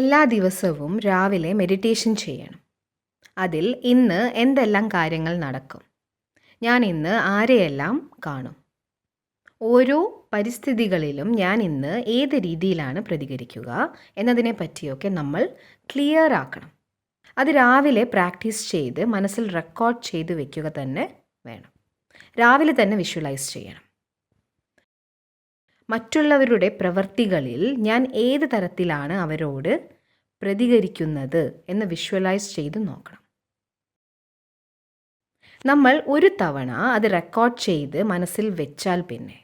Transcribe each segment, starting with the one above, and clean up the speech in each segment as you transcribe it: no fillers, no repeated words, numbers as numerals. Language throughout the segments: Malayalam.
എല്ലാ ദിവസവും രാവിലെ മെഡിറ്റേഷൻ ചെയ്യണം. അതിൽ ഇന്ന് എന്തെല്ലാം കാര്യങ്ങൾ നടക്കും, ഞാൻ ഇന്ന് ആരെയെല്ലാം കാണും, ഓരോ പരിസ്ഥിതികളിലും ഞാൻ ഇന്ന് ഏത് രീതിയിലാണ് പ്രതികരിക്കുക എന്നതിനെ പറ്റിയൊക്കെ നമ്മൾ ക്ലിയർ ആക്കണം. അത് രാവിലെ പ്രാക്ടീസ് ചെയ്ത് മനസ്സിൽ റെക്കോർഡ് ചെയ്ത് വെക്കുക തന്നെ വേണം. രാവിലെ തന്നെ വിഷ്വലൈസ് ചെയ്യണം. മറ്റുള്ളവരുടെ പ്രവൃത്തികളിൽ ഞാൻ ഏത് തരത്തിലാണ് അവരോട് പ്രതികരിക്കുന്നത് എന്ന് വിഷ്വലൈസ് ചെയ്ത് നോക്കണം. നമ്മൾ ഒരു തവണ അത് റെക്കോർഡ് ചെയ്ത് മനസ്സിൽ വെച്ചാൽ പിന്നെ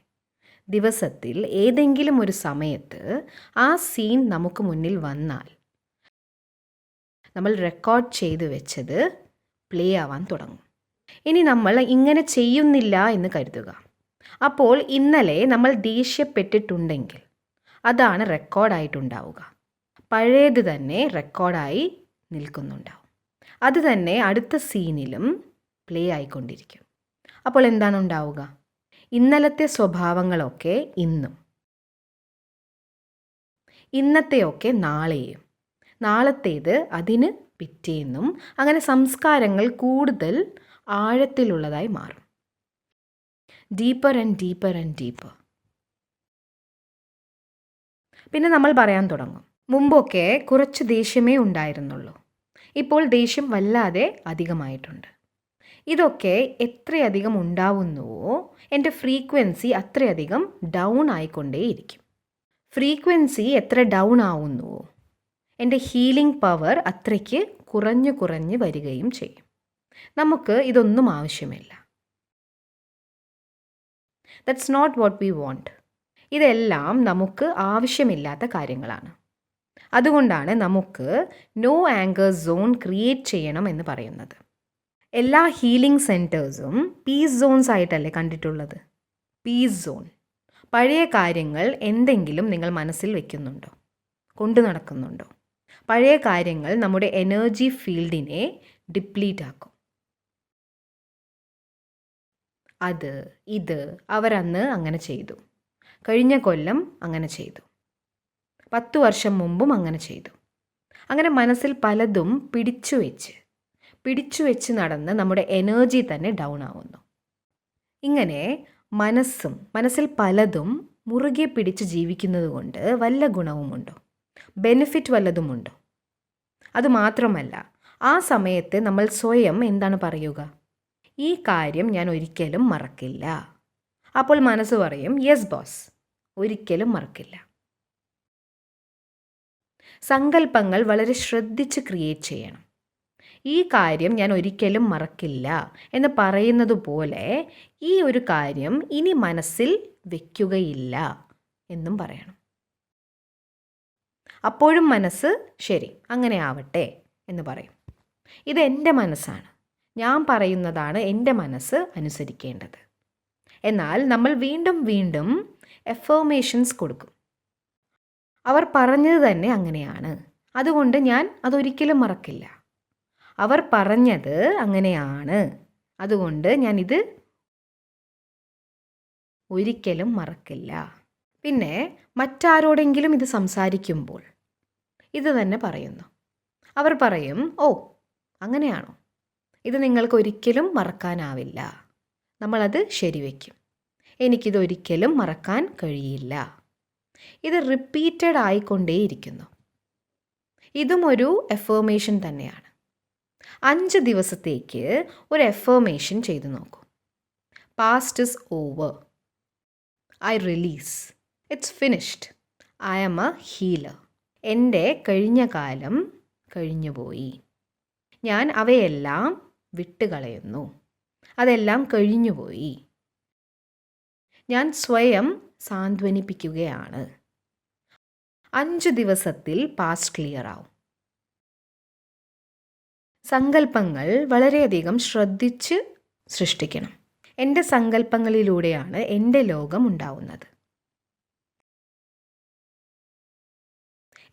ദിവസത്തിൽ ഏതെങ്കിലും ഒരു സമയത്ത് ആ സീൻ നമുക്ക് മുന്നിൽ വന്നാൽ നമ്മൾ റെക്കോർഡ് ചെയ്ത് വെച്ചത് പ്ലേ ആവാൻ തുടങ്ങും. ഇനി നമ്മൾ ഇങ്ങനെ ചെയ്യുന്നില്ല എന്ന് കരുതുക. അപ്പോൾ ഇന്നലെ നമ്മൾ ദേഷ്യപ്പെട്ടിട്ടുണ്ടെങ്കിൽ അതാണ് റെക്കോർഡായിട്ടുണ്ടാവുക. പഴയത് തന്നെ റെക്കോർഡായി നിൽക്കുന്നുണ്ടാവും. അത് തന്നെ അടുത്ത സീനിലും പ്ലേ ആയിക്കൊണ്ടിരിക്കും. അപ്പോൾ എന്താണ് ഉണ്ടാവുക? ഇന്നലത്തെ സ്വഭാവങ്ങളൊക്കെ ഇന്നും, ഇന്നത്തെയൊക്കെ നാളെയും, നാളത്തേത് അതിന് പിറ്റേന്നും, അങ്ങനെ സംസ്കാരങ്ങൾ കൂടുതൽ ആഴത്തിലുള്ളതായി മാറും. Deeper and deeper and deeper. പിന്നെ നമ്മൾ പറയാൻ തുടങ്ങും, മുമ്പൊക്കെ കുറച്ച് ദേഷ്യമേ ഉണ്ടായിരുന്നുള്ളൂ, ഇപ്പോൾ ദേഷ്യം വല്ലാതെ അധികമായിട്ടുണ്ട്. ഇതൊക്കെ എത്രയധികം ഉണ്ടാവുന്നുവോ എൻ്റെ ഫ്രീക്വൻസി അത്രയധികം ഡൗൺ ആയിക്കൊണ്ടേയിരിക്കും. ഫ്രീക്വൻസി എത്ര ഡൗൺ ആവുന്നുവോ എൻ്റെ ഹീലിംഗ് പവർ അത്രയ്ക്ക് കുറഞ്ഞു കുറഞ്ഞ് വരികയും ചെയ്യും. നമുക്ക് ഇതൊന്നും ആവശ്യമില്ല. That's not what we want. ഇതെല്ലാം നമുക്ക് ആവശ്യമില്ലാത്ത കാര്യങ്ങളാണ്. അതുകൊണ്ടാണ് നമുക്ക് നോ ആങ്കർ സോൺ ക്രിയേറ്റ് ചെയ്യണം എന്ന് പറയുന്നത്. എല്ലാ ഹീലിംഗ് സെൻറ്റേഴ്സും പീസ് സോൺസ് ആയിട്ടല്ലേ കണ്ടിട്ടുള്ളത്? Peace zone. പഴയ കാര്യങ്ങൾ എന്തെങ്കിലും നിങ്ങൾ മനസ്സിൽ വയ്ക്കുന്നുണ്ടോ, കൊണ്ടു നടക്കുന്നുണ്ടോ? പഴയ കാര്യങ്ങൾ നമ്മുടെ എനർജി ഫീൽഡിനെ ഡിപ്ലീറ്റ് ആക്കും. ഇത് അവരന്ന് അങ്ങനെ ചെയ്തു, കഴിഞ്ഞ കൊല്ലം അങ്ങനെ ചെയ്തു, 10 വർഷം മുമ്പും അങ്ങനെ ചെയ്തു. അങ്ങനെ മനസ്സിൽ പലതും പിടിച്ചു വെച്ച് നടന്ന് നമ്മുടെ എനർജി തന്നെ ഡൗൺ ആവുന്നു. ഇങ്ങനെ മനസ്സിൽ പലതും മുറുകെ പിടിച്ച് ജീവിക്കുന്നത് കൊണ്ട് വല്ല ഗുണവുമുണ്ടോ? ബെനിഫിറ്റ് വല്ലതുമുണ്ടോ? അതുമാത്രമല്ല, ആ സമയത്ത് നമ്മൾ സ്വയം എന്താണ് പറയുക? ഈ കാര്യം ഞാൻ ഒരിക്കലും മറക്കില്ല. അപ്പോൾ മനസ്സ് പറയും, യെസ് ബോസ്, ഒരിക്കലും മറക്കില്ല. സങ്കല്പങ്ങൾ വളരെ ശ്രദ്ധിച്ച് ക്രിയേറ്റ് ചെയ്യണം. ഈ കാര്യം ഞാൻ ഒരിക്കലും മറക്കില്ല എന്ന് പറയുന്നത് പോലെ ഈ ഒരു കാര്യം ഇനി മനസ്സിൽ വെക്കുകയില്ല എന്നും പറയണം. അപ്പോഴും മനസ്സ് ശരി, അങ്ങനെ ആവട്ടെ എന്ന് പറയും. ഇത് എൻ്റെ മനസ്സാണ്, ഞാൻ പറയുന്നതാണ് എൻ്റെ മനസ്സ് അനുസരിക്കേണ്ടത്. എന്നാൽ നമ്മൾ വീണ്ടും വീണ്ടും എഫർമേഷൻസ് കൊടുക്കും. അവർ പറഞ്ഞത് തന്നെ അങ്ങനെയാണ്, അതുകൊണ്ട് ഞാൻ അതൊരിക്കലും മറക്കില്ല. അവർ പറഞ്ഞത് അങ്ങനെയാണ്, അതുകൊണ്ട് ഞാനിത് ഒരിക്കലും മറക്കില്ല. പിന്നെ മറ്റാരോടെങ്കിലും ഇത് സംസാരിക്കുമ്പോൾ ഇത് തന്നെ പറയുന്നു. അവർ പറയും, ഓ അങ്ങനെയാണോ, ഇത് നിങ്ങൾക്ക് ഒരിക്കലും മറക്കാനാവില്ല, നമ്മളത് ശരിവെക്കും, എനിക്കിതൊരിക്കലും മറക്കാൻ കഴിയില്ല. ഇത് റിപ്പീറ്റഡ് ആയിക്കൊണ്ടേയിരിക്കുന്നു. ഇതും ഒരു എഫർമേഷൻ തന്നെയാണ്. 5 ദിവസത്തേക്ക് ഒരു എഫർമേഷൻ ചെയ്തു നോക്കൂ. Past is over, I release, it's finished, I am a healer. എൻ്റെ കഴിഞ്ഞ കാലം കഴിഞ്ഞുപോയി, ഞാൻ അവയെല്ലാം വിട്ടുകളയുന്നു, അതെല്ലാം കഴിഞ്ഞുപോയി. ഞാൻ സ്വയം സാന്ത്വനിപ്പിക്കുകയാണ്. 5 ദിവസത്തിൽ പാസ്റ്റ് ക്ലിയർ ആവും. സങ്കല്പങ്ങൾ വളരെയധികം ശ്രദ്ധിച്ച് സൃഷ്ടിക്കണം. എൻ്റെ സങ്കല്പങ്ങളിലൂടെയാണ് എൻ്റെ ലോകം ഉണ്ടാവുന്നത്.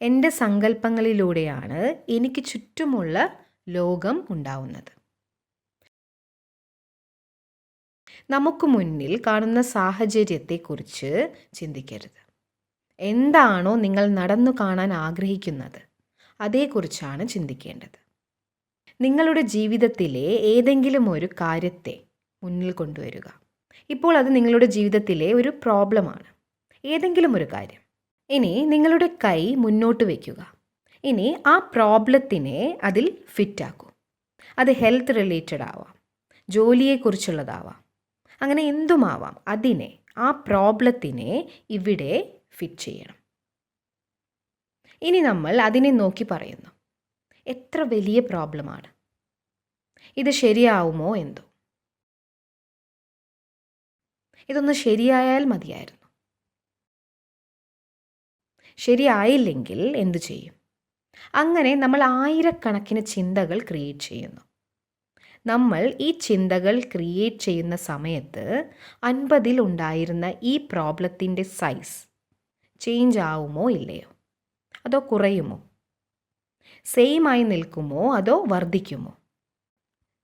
എൻ്റെ സങ്കല്പങ്ങളിലൂടെയാണ് എനിക്ക് ചുറ്റുമുള്ള ലോകം ഉണ്ടാവുന്നത്. നമുക്ക് മുന്നിൽ കാണുന്ന സാഹചര്യത്തെക്കുറിച്ച് ചിന്തിക്കരുത്. എന്താണോ നിങ്ങൾ നടന്നു കാണാൻ ആഗ്രഹിക്കുന്നത് അതേക്കുറിച്ചാണ് ചിന്തിക്കേണ്ടത്. നിങ്ങളുടെ ജീവിതത്തിലെ ഏതെങ്കിലും ഒരു കാര്യത്തെ മുന്നിൽ കൊണ്ടുവരിക. ഇപ്പോൾ അത് നിങ്ങളുടെ ജീവിതത്തിലെ ഒരു പ്രോബ്ലമാണ്, ഏതെങ്കിലും ഒരു കാര്യം. ഇനി നിങ്ങളുടെ കൈ മുന്നോട്ട് വയ്ക്കുക. ഇനി ആ പ്രോബ്ലത്തിനെ അതിൽ ഫിറ്റാക്കൂ. അത് ഹെൽത്ത് റിലേറ്റഡ് ആവാം, ജോലിയെക്കുറിച്ചുള്ളതാവാം, അങ്ങനെ എന്തുമാവാം. ആ പ്രോബ്ലത്തിനെ ഇവിടെ ഫിറ്റ് ചെയ്യണം. ഇനി നമ്മൾ അതിനെ നോക്കി പറയുന്നു, എത്ര വലിയ പ്രോബ്ലമാണ്, ഇത് ശരിയാവുമോ എന്തോ, ഇതൊന്ന് ശരിയായാൽ മതിയായിരുന്നു. ശരിയായില്ലെങ്കിൽ എന്തു ചെയ്യും? അങ്ങനെ നമ്മൾ ആയിരക്കണക്കിന് ചിന്തകൾ ക്രിയേറ്റ് ചെയ്യുന്നു. നമ്മൾ ഈ ചിന്തകൾ ക്രിയേറ്റ് ചെയ്യുന്ന സമയത്ത് 50-ൽ ഉണ്ടായിരുന്ന ഈ പ്രോബ്ലത്തിൻ്റെ സൈസ് ചേഞ്ച് ആവുമോ ഇല്ലയോ, അതോ കുറയുമോ, സെയിം ആയി നിൽക്കുമോ അതോ വർദ്ധിക്കുമോ?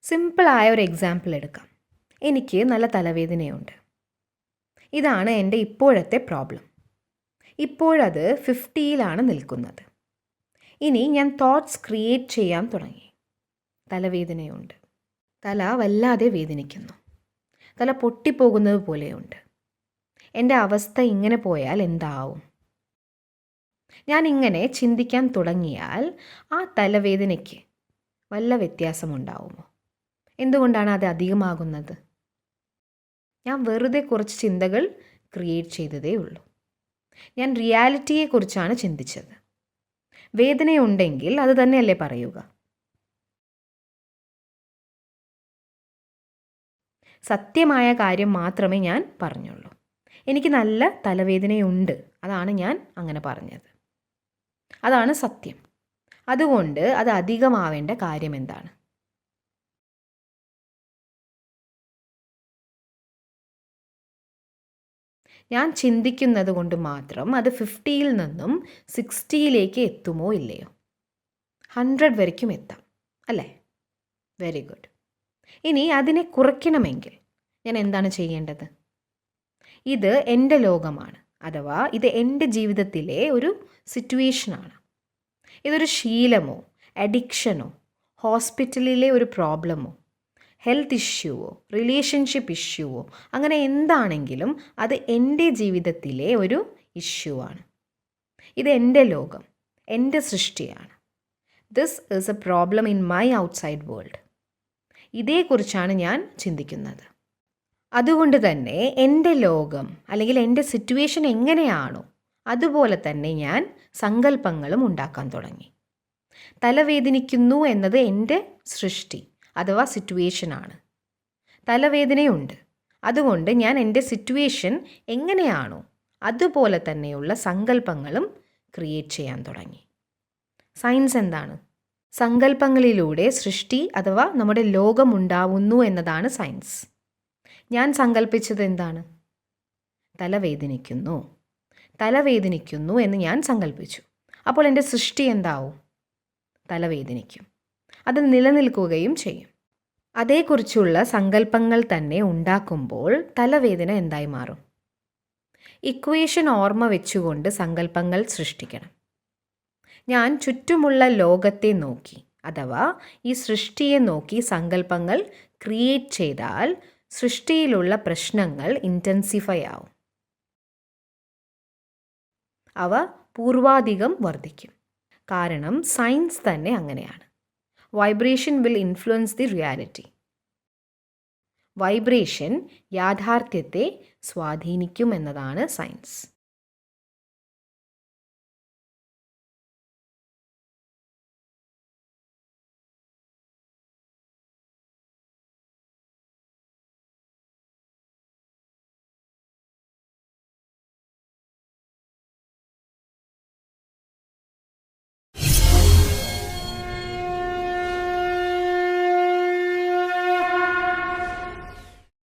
സിമ്പിളായ ഒരു എക്സാമ്പിൾ എടുക്കാം. എനിക്ക് നല്ല തലവേദനയുണ്ട്. ഇതാണ് എൻ്റെ ഇപ്പോഴത്തെ പ്രോബ്ലം. ഇപ്പോഴത് 50-ലാണ് നിൽക്കുന്നത്. ഇനി ഞാൻ തോട്ട്സ് ക്രിയേറ്റ് ചെയ്യാൻ തുടങ്ങി. തലവേദനയുണ്ട്, തല വല്ലാതെ വേദനിക്കുന്നു, തല പൊട്ടിപ്പോകുന്നത് പോലെയുണ്ട്, എൻ്റെ അവസ്ഥ ഇങ്ങനെ പോയാൽ എന്താവും? ഞാൻ ഇങ്ങനെ ചിന്തിക്കാൻ തുടങ്ങിയാൽ ആ തലവേദനയ്ക്ക് വല്ല വ്യത്യാസമുണ്ടാവുമോ? എന്തുകൊണ്ടാണ് അത് അധികമാകുന്നത്? ഞാൻ വെറുതെ കുറച്ച് ചിന്തകൾ ക്രിയേറ്റ് ചെയ്തതേ ഉള്ളൂ. ഞാൻ റിയാലിറ്റിയെക്കുറിച്ചാണ് ചിന്തിച്ചത്. വേദനയുണ്ടെങ്കിൽ അത് തന്നെയല്ലേ പറയുക. സത്യമായ കാര്യം മാത്രമേ ഞാൻ പറഞ്ഞുള്ളൂ. എനിക്ക് നല്ല തലവേദനയുണ്ട്, അതാണ് ഞാൻ അങ്ങനെ പറഞ്ഞത്. അതാണ് സത്യം. അതുകൊണ്ട് അത് അധികമാവേണ്ട കാര്യം എന്താണ്? ഞാൻ ചിന്തിക്കുന്നത് കൊണ്ട് മാത്രം അത് 50-ൽ നിന്നും 60-ലേക്ക് എത്തുമോ ഇല്ലയോ? 100 വരയ്ക്കും എത്താം അല്ലേ? Very good. ഇനി അതിനെ കുറയ്ക്കണമെങ്കിൽ ഞാൻ എന്താണ് ചെയ്യേണ്ടത്? ഇത് എൻ്റെ ലോകമാണ്, അഥവാ ഇത് എൻ്റെ ജീവിതത്തിലെ ഒരു സിറ്റുവേഷനാണ്. ഇതൊരു ശീലമോ അഡിക്ഷനോ ഹോസ്പിറ്റലിലെ ഒരു പ്രോബ്ലമോ ഹെൽത്ത് ഇഷ്യൂവോ റിലേഷൻഷിപ്പ് ഇഷ്യൂവോ അങ്ങനെ എന്താണെങ്കിലും അത് എൻ്റെ ജീവിതത്തിലെ ഒരു ഇഷ്യൂ ആണ്. ഇത് എൻ്റെ ലോകം, എൻ്റെ സൃഷ്ടിയാണ്. This is a problem in my outside world. ഇതേക്കുറിച്ചാണ് ഞാൻ ചിന്തിക്കുന്നത്. അതുകൊണ്ട് തന്നെ എൻ്റെ ലോകം അല്ലെങ്കിൽ എൻ്റെ സിറ്റുവേഷൻ എങ്ങനെയാണോ അതുപോലെ തന്നെ ഞാൻ സങ്കല്പങ്ങളും ഉണ്ടാക്കാൻ തുടങ്ങി. തലവേദനിക്കുന്നു എന്നത് എൻ്റെ സൃഷ്ടി അഥവാ സിറ്റുവേഷനാണ്. തലവേദനയുണ്ട്, അതുകൊണ്ട് ഞാൻ എൻ്റെ സിറ്റുവേഷൻ എങ്ങനെയാണോ അതുപോലെ തന്നെയുള്ള സങ്കല്പങ്ങളും ക്രിയേറ്റ് ചെയ്യാൻ തുടങ്ങി. സയൻസ് എന്താണ്? സങ്കല്പങ്ങളിലൂടെ സൃഷ്ടി അഥവാ നമ്മുടെ ലോകം ഉണ്ടാവുന്നു എന്നതാണ് സയൻസ്. ഞാൻ സങ്കല്പിച്ചത് എന്താണ്? തലവേദനിക്കുന്നു എന്ന് ഞാൻ സങ്കല്പിച്ചു. അപ്പോൾ എൻ്റെ സൃഷ്ടി എന്താവും? തലവേദനിക്കും, അത് നിലനിൽക്കുകയും ചെയ്യും. അതേക്കുറിച്ചുള്ള സങ്കല്പങ്ങൾ തന്നെ ഉണ്ടാക്കുമ്പോൾ തലവേദന എന്തായി മാറും? ഇക്വേഷൻ ഓർമ്മ വെച്ചുകൊണ്ട് സങ്കല്പങ്ങൾ സൃഷ്ടിക്കണം. ഞാൻ ചുറ്റുമുള്ള ലോകത്തെ നോക്കി അഥവാ ഈ സൃഷ്ടിയെ നോക്കി സങ്കല്പങ്ങൾ ക്രിയേറ്റ് ചെയ്താൽ സൃഷ്ടിയിലുള്ള പ്രശ്നങ്ങൾ ഇൻറ്റൻസിഫൈ ആവും. അവ പൂർവാധികം വർദ്ധിക്കും. കാരണം സയൻസ് തന്നെ അങ്ങനെയാണ്. Vibration will influence the reality. Vibration യാഥാർത്ഥ്യത്തെ സ്വാധീനിക്കും എന്നതാണ് സയൻസ്.